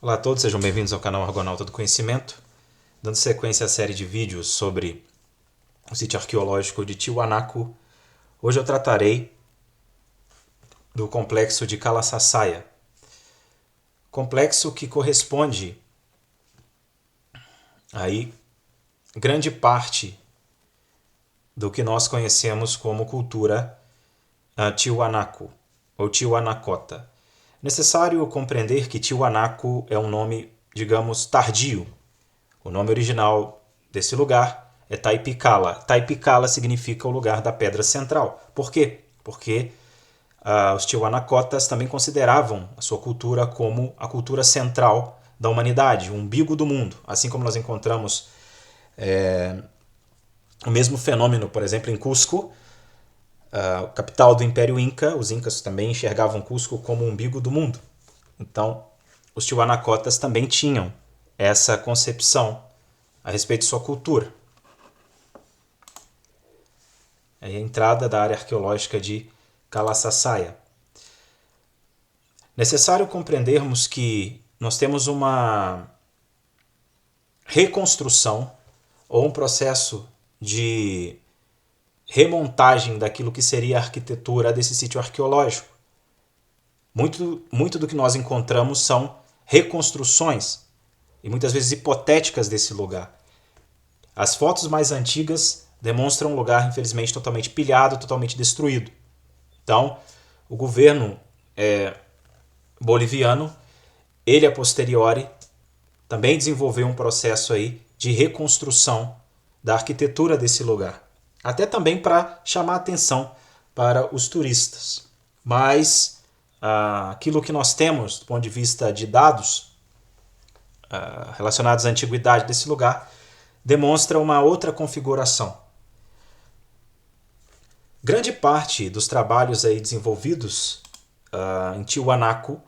Olá a todos, sejam bem-vindos ao canal Argonauta do Conhecimento. Dando sequência à série de vídeos sobre o sítio arqueológico de Tiwanaku, hoje eu tratarei do complexo de Kalasasaya. Complexo que corresponde aí grande parte do que nós conhecemos como cultura Tiwanaku ou Tiwanakota. Necessário compreender que Tiwanaku é um nome, digamos, tardio. O nome original desse lugar é Taipicala. Taipicala significa o lugar da pedra central. Por quê? Porque os Tiwanakotas também consideravam a sua cultura como a cultura central da humanidade, o umbigo do mundo. Assim como nós encontramos o mesmo fenômeno, por exemplo, em Cusco, capital do Império Inca. Os incas também enxergavam Cusco como o umbigo do mundo. Então, os Tiwanakotas também tinham essa concepção a respeito de sua cultura. Aí a entrada da área arqueológica de Kalasasaya. Necessário compreendermos que nós temos uma reconstrução ou um processo de remontagem daquilo que seria a arquitetura desse sítio arqueológico. Muito do que nós encontramos são reconstruções e muitas vezes hipotéticas desse lugar. As fotos mais antigas demonstram um lugar, infelizmente, totalmente pilhado, totalmente destruído. Então, o governo boliviano, ele a posteriori, também desenvolveu um processo aí de reconstrução da arquitetura desse lugar. Até também para chamar atenção para os turistas. Mas aquilo que nós temos do ponto de vista de dados relacionados à antiguidade desse lugar demonstra uma outra configuração. Grande parte dos trabalhos aí desenvolvidos em Tiwanaku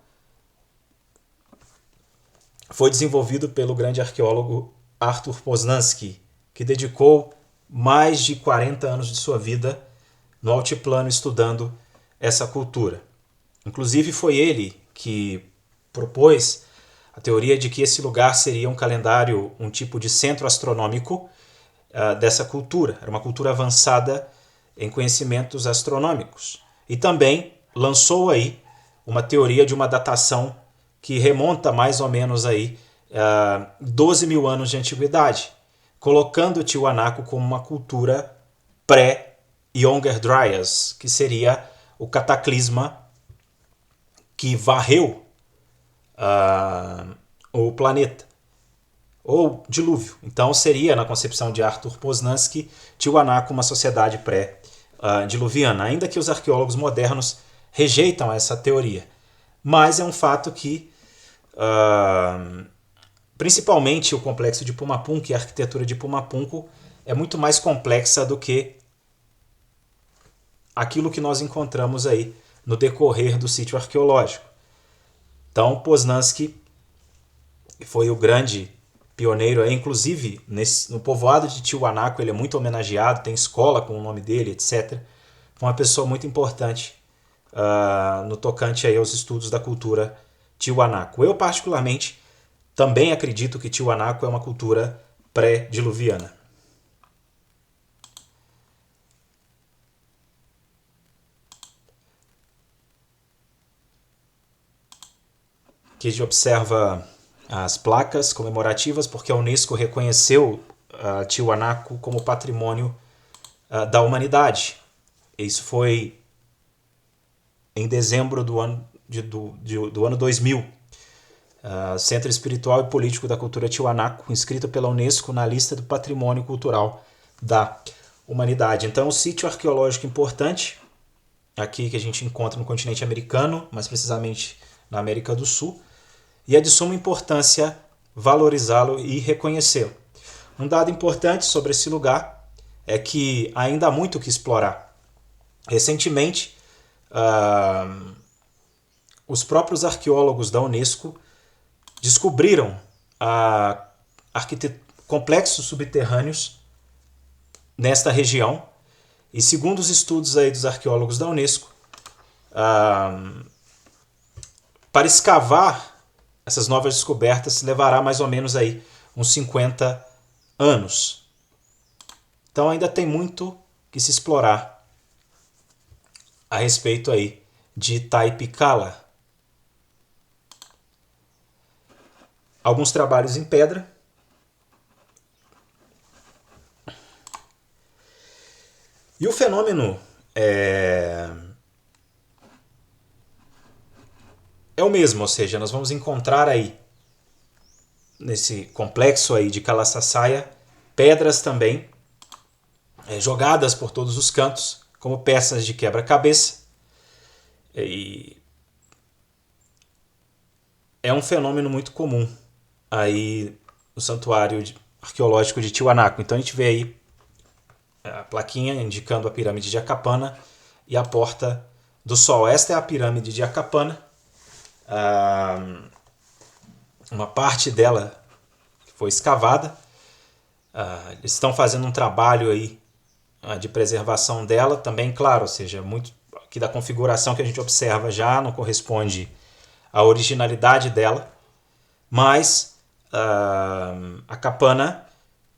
foi desenvolvido pelo grande arqueólogo Arthur Poznański, que dedicou mais de 40 anos de sua vida no altiplano estudando essa cultura. Inclusive foi ele que propôs a teoria de que esse lugar seria um calendário, um tipo de centro astronômico dessa cultura. Era uma cultura avançada em conhecimentos astronômicos. E também lançou aí uma teoria de uma datação que remonta mais ou menos aí 12 mil anos de antiguidade, colocando o Tiwanaku como uma cultura pré-Younger Dryas, que seria o cataclisma que varreu o planeta, ou dilúvio. Então seria, na concepção de Arthur Poznański, Tiwanaku uma sociedade pré-diluviana, ainda que os arqueólogos modernos rejeitam essa teoria. Mas é um fato que principalmente o complexo de Pumapunku e a arquitetura de Pumapunku é muito mais complexa do que aquilo que nós encontramos aí no decorrer do sítio arqueológico. Então, Poznański foi o grande pioneiro, inclusive no povoado de Tiwanaku ele é muito homenageado, tem escola com o nome dele, etc. Foi uma pessoa muito importante no tocante aí aos estudos da cultura Tiwanaku. Eu, particularmente, também acredito que Tiwanaku é uma cultura pré-diluviana. Aqui a gente observa as placas comemorativas, porque a Unesco reconheceu Tiwanaku como patrimônio da humanidade. Isso foi em dezembro do ano 2000. Centro Espiritual e Político da Cultura Tiwanaku, inscrito pela Unesco na lista do Patrimônio Cultural da Humanidade. Então, um sítio arqueológico importante, aqui que a gente encontra no continente americano, mais precisamente na América do Sul, e é de suma importância valorizá-lo e reconhecê-lo. Um dado importante sobre esse lugar é que ainda há muito o que explorar. Recentemente, os próprios arqueólogos da Unesco descobriram complexos subterrâneos nesta região e, segundo os estudos aí dos arqueólogos da Unesco, para escavar essas novas descobertas levará mais ou menos aí uns 50 anos. Então ainda tem muito que se explorar a respeito aí de Taipicala. Alguns trabalhos em pedra. E o fenômeno é o mesmo, ou seja, nós vamos encontrar aí nesse complexo aí de Kalasasaya pedras também jogadas por todos os cantos como peças de quebra-cabeça. E é um fenômeno muito comum aí no santuário arqueológico de Tiwanaku. Então a gente vê aí a plaquinha indicando a pirâmide de Akapana e a porta do sol. Esta é a pirâmide de Akapana. Uma parte dela foi escavada. Eles estão fazendo um trabalho aí de preservação dela também, claro, ou seja, muito aqui da configuração que a gente observa já não corresponde à originalidade dela, mas a Kapana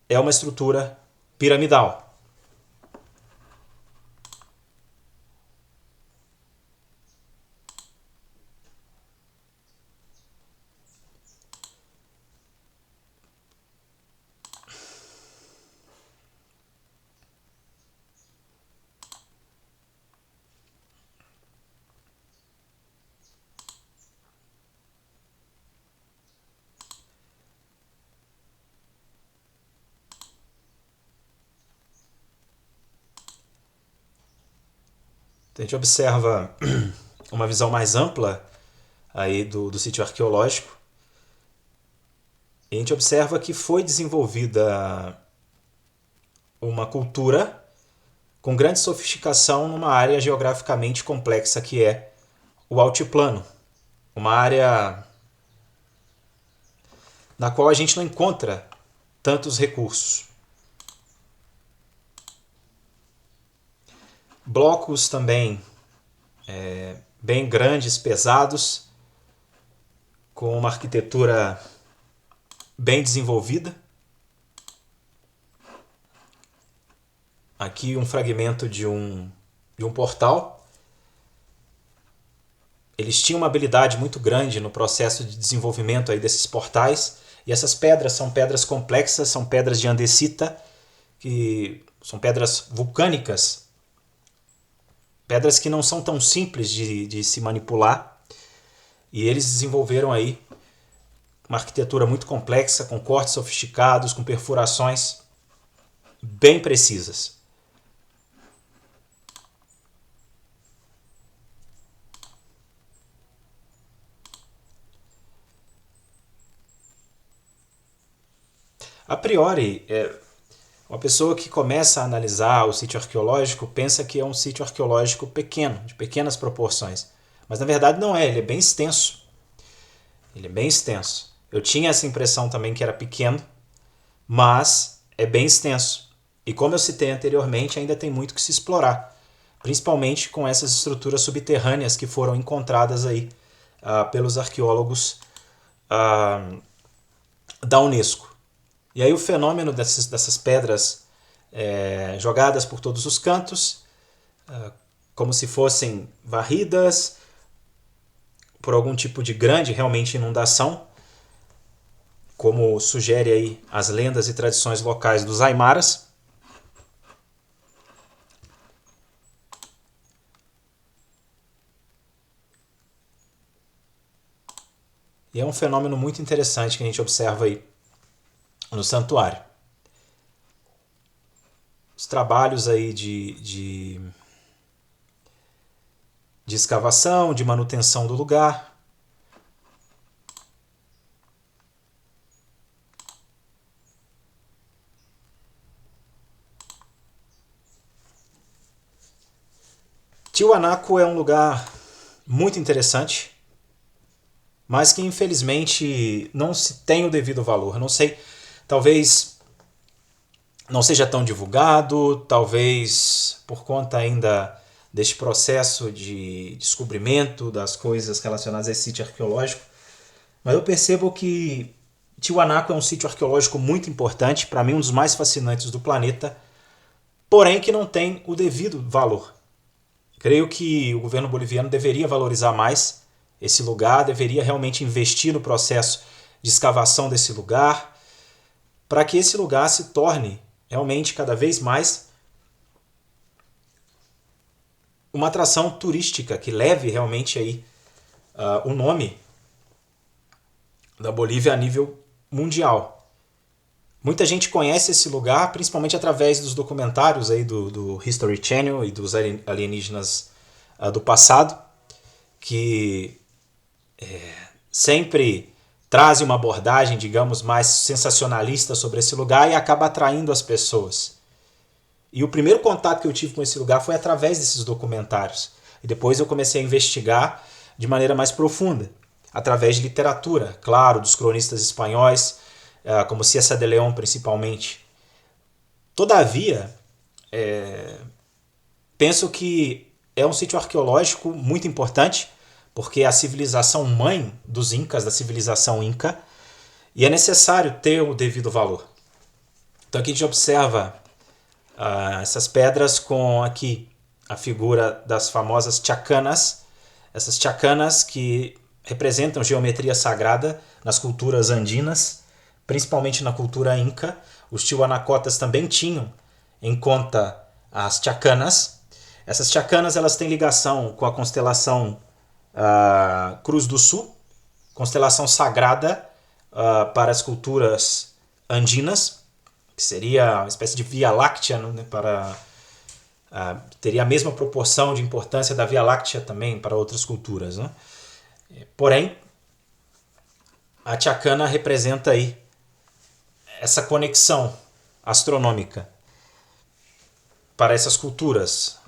é uma estrutura piramidal. A gente observa uma visão mais ampla aí do sítio arqueológico. E a gente observa que foi desenvolvida uma cultura com grande sofisticação numa área geograficamente complexa que é o altiplano. Uma área na qual a gente não encontra tantos recursos. Blocos também bem grandes, pesados, com uma arquitetura bem desenvolvida. Aqui um fragmento de um portal. Eles tinham uma habilidade muito grande no processo de desenvolvimento aí desses portais. E essas pedras são pedras complexas, são pedras de andesita, que são pedras vulcânicas, pedras que não são tão simples de se manipular. E eles desenvolveram aí uma arquitetura muito complexa, com cortes sofisticados, com perfurações bem precisas. A priori, uma pessoa que começa a analisar o sítio arqueológico pensa que é um sítio arqueológico pequeno, de pequenas proporções. Mas na verdade não é, ele é bem extenso. Ele é bem extenso. Eu tinha essa impressão também que era pequeno, mas é bem extenso. E como eu citei anteriormente, ainda tem muito que se explorar, principalmente com essas estruturas subterrâneas que foram encontradas aí pelos arqueólogos da Unesco. E aí o fenômeno dessas pedras jogadas por todos os cantos, como se fossem varridas por algum tipo de grande, realmente, inundação, como sugere aí as lendas e tradições locais dos Aimaras. E é um fenômeno muito interessante que a gente observa aí no santuário. Os trabalhos aí de escavação, de manutenção do lugar. Tiwanaku é um lugar muito interessante, mas que infelizmente não se tem o devido valor. Eu não sei, talvez não seja tão divulgado, talvez por conta ainda deste processo de descobrimento das coisas relacionadas a esse sítio arqueológico, Mas eu percebo que Tiwanaku é um sítio arqueológico muito importante, para mim um dos mais fascinantes do planeta, porém que não tem o devido valor. Creio que o governo boliviano deveria valorizar mais esse lugar, deveria realmente investir no processo de escavação desse lugar, para que esse lugar se torne realmente cada vez mais uma atração turística que leve realmente aí o nome da Bolívia a nível mundial. Muita gente conhece esse lugar, principalmente através dos documentários aí do History Channel e dos alienígenas do passado, que sempre trazem uma abordagem, digamos, mais sensacionalista sobre esse lugar e acaba atraindo as pessoas. E o primeiro contato que eu tive com esse lugar foi através desses documentários. E depois eu comecei a investigar de maneira mais profunda, através de literatura, claro, dos cronistas espanhóis, como Ciessa de León principalmente. Todavia, penso que é um sítio arqueológico muito importante, porque é a civilização mãe dos Incas, da civilização Inca, e é necessário ter o devido valor. Então aqui a gente observa essas pedras com aqui a figura das famosas chacanas, essas chacanas que representam geometria sagrada nas culturas andinas, principalmente na cultura inca. Os tiwanacotas também tinham em conta as chacanas. Essas chacanas elas têm ligação com a constelação Cruz do Sul, constelação sagrada para as culturas andinas, que seria uma espécie de Via Láctea, né, teria a mesma proporção de importância da Via Láctea também para outras culturas, né? Porém, a chacana representa aí essa conexão astronômica para essas culturas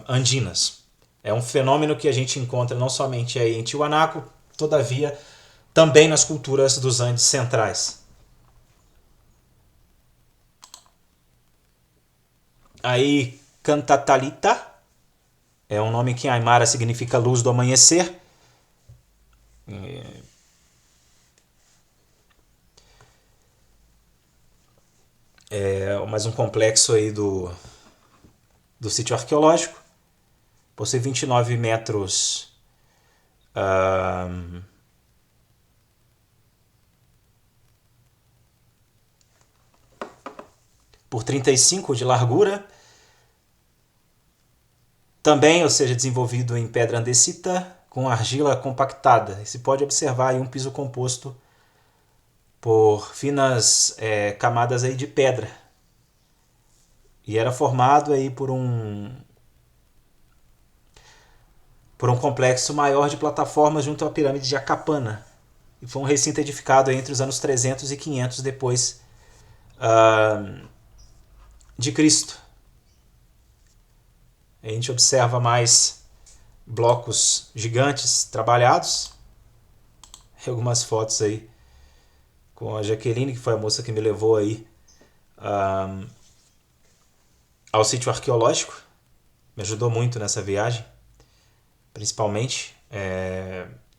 andinas. É um fenômeno que a gente encontra não somente aí em Tiwanaku, todavia também nas culturas dos Andes centrais. Aí, Cantatalita é um nome que em Aymara significa luz do amanhecer. É mais um complexo aí do sítio arqueológico. Possui 29 metros por 35 de largura. Também, ou seja, desenvolvido em pedra andesita com argila compactada. E se pode observar aí um piso composto por finas camadas aí de pedra. E era formado aí por um complexo maior de plataformas junto à pirâmide de Acapana. E foi um recinto edificado entre os anos 300 e 500 depois de Cristo. A gente observa mais blocos gigantes trabalhados. Algumas fotos aí com a Jaqueline, que foi a moça que me levou aí ao sítio arqueológico. Me ajudou muito nessa viagem, principalmente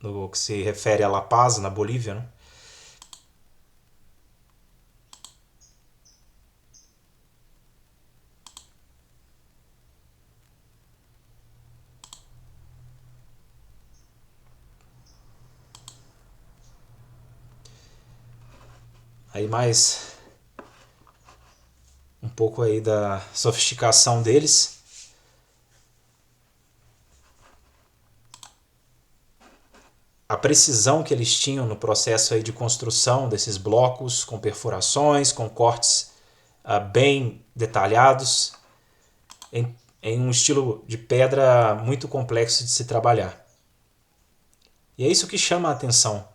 no que se refere a La Paz, na Bolívia, né? Aí mais um pouco aí da sofisticação deles. A precisão que eles tinham no processo aí de construção desses blocos, com perfurações, com cortes bem detalhados, em um estilo de pedra muito complexo de se trabalhar. E é isso que chama a atenção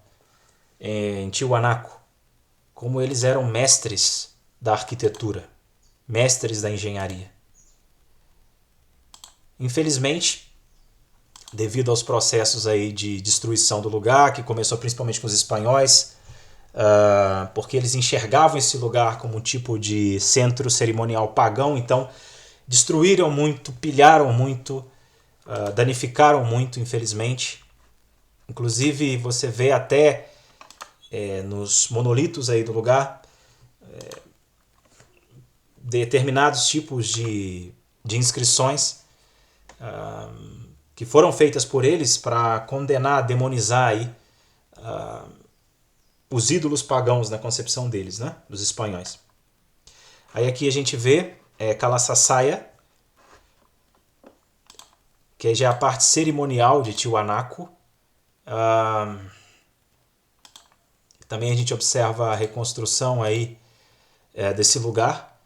em Tiwanaku, como eles eram mestres da arquitetura, mestres da engenharia. Infelizmente, devido aos processos aí de destruição do lugar, que começou principalmente com os espanhóis, porque eles enxergavam esse lugar como um tipo de centro cerimonial pagão, então destruíram muito, pilharam muito, danificaram muito, infelizmente. Inclusive, você vê até nos monolitos aí do lugar, determinados tipos de inscrições que foram feitas por eles para condenar, demonizar aí, os ídolos pagãos na concepção deles, né, dos espanhóis. Aí aqui a gente vê Calaçaçaia, que já é a parte cerimonial de Tiwanaku. Também a gente observa a reconstrução aí desse lugar,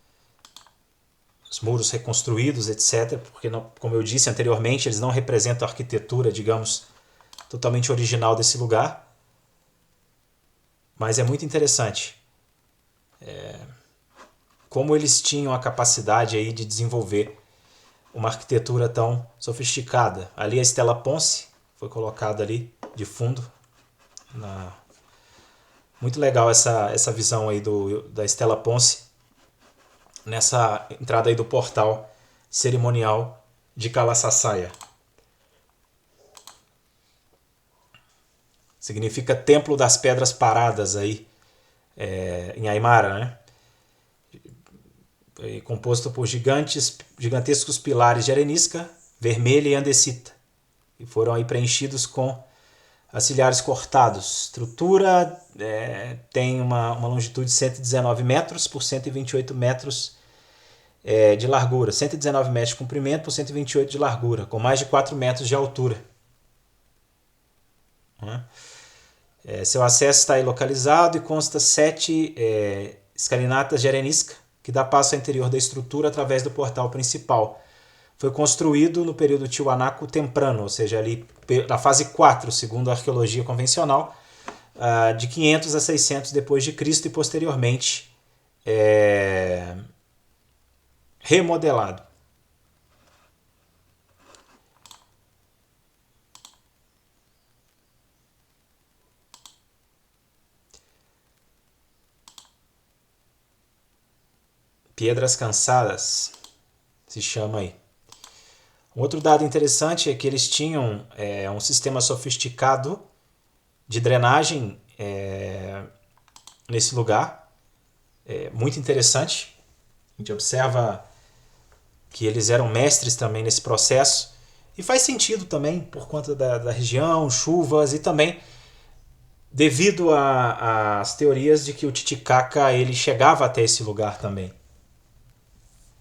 os muros reconstruídos, etc. Porque, como eu disse anteriormente, eles não representam a arquitetura, digamos, totalmente original desse lugar. Mas é muito interessante como eles tinham a capacidade aí de desenvolver uma arquitetura tão sofisticada. Ali a Stella Ponce foi colocada ali de fundo. Muito legal essa visão aí da Stella Ponce nessa entrada aí do portal cerimonial de Calaçaçaia. Significa Templo das Pedras Paradas aí, em Aymara, né? Composto por gigantescos pilares de arenisca, vermelha e andesita, e foram aí preenchidos com auxiliares cortados. Estrutura tem uma longitude de 119 metros por 128 metros de largura, 119 metros de comprimento por 128 de largura, com mais de 4 metros de altura. Seu acesso está aí localizado e consta 7 escalinatas de arenisca, que dá passo ao interior da estrutura através do portal principal. Foi construído no período Tiwanaku Temprano, ou seja, ali na fase 4, segundo a arqueologia convencional, de 500 a 600 depois de Cristo e posteriormente remodelado. Pedras Cansadas se chama aí. Um outro dado interessante é que eles tinham um sistema sofisticado de drenagem nesse lugar. Muito interessante. A gente observa que eles eram mestres também nesse processo. E faz sentido também por conta da região, chuvas e também devido às teorias de que o Titicaca ele chegava até esse lugar também.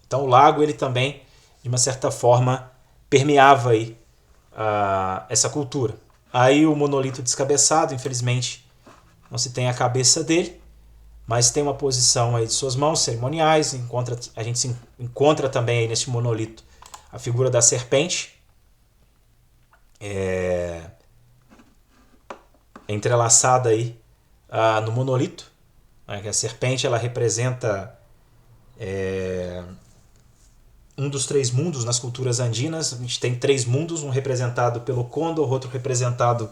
Então o lago ele também, de uma certa forma, permeava aí, essa cultura. Aí o monolito descabeçado, infelizmente, não se tem a cabeça dele, mas tem uma posição aí de suas mãos cerimoniais. A gente se encontra também aí neste monolito a figura da serpente, entrelaçada aí no monolito. Que a serpente ela representa um dos 3 mundos nas culturas andinas. A gente tem 3 mundos, um representado pelo côndor, outro representado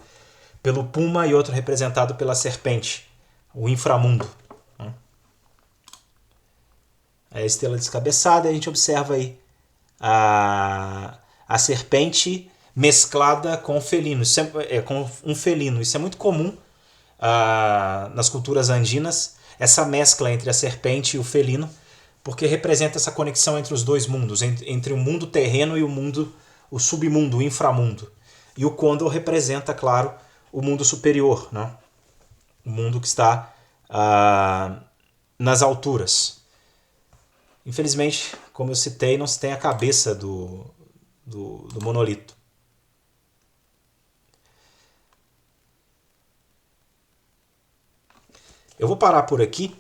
pelo puma e outro representado pela serpente, o inframundo. A estrela descabeçada, a gente observa aí a serpente mesclada com o felino. Com um felino. Isso é muito comum nas culturas andinas, essa mescla entre a serpente e o felino, porque representa essa conexão entre os 2 mundos, entre o mundo terreno e o submundo, o inframundo. E o côndor representa, claro, o mundo superior, né? O mundo que está nas alturas. Infelizmente, como eu citei, não se tem a cabeça do monolito. Eu vou parar por aqui.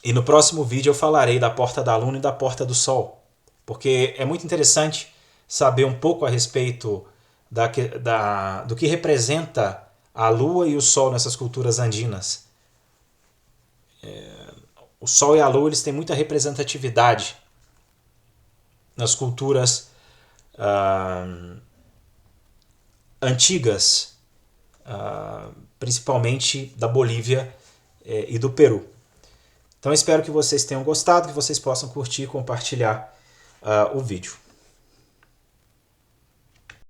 E no próximo vídeo eu falarei da Porta da Luna e da Porta do Sol, porque é muito interessante saber um pouco a respeito do que representa a Lua e o Sol nessas culturas andinas. O Sol e a Lua eles têm muita representatividade nas culturas antigas, principalmente da Bolívia e do Peru. Então espero que vocês tenham gostado, que vocês possam curtir e compartilhar o vídeo.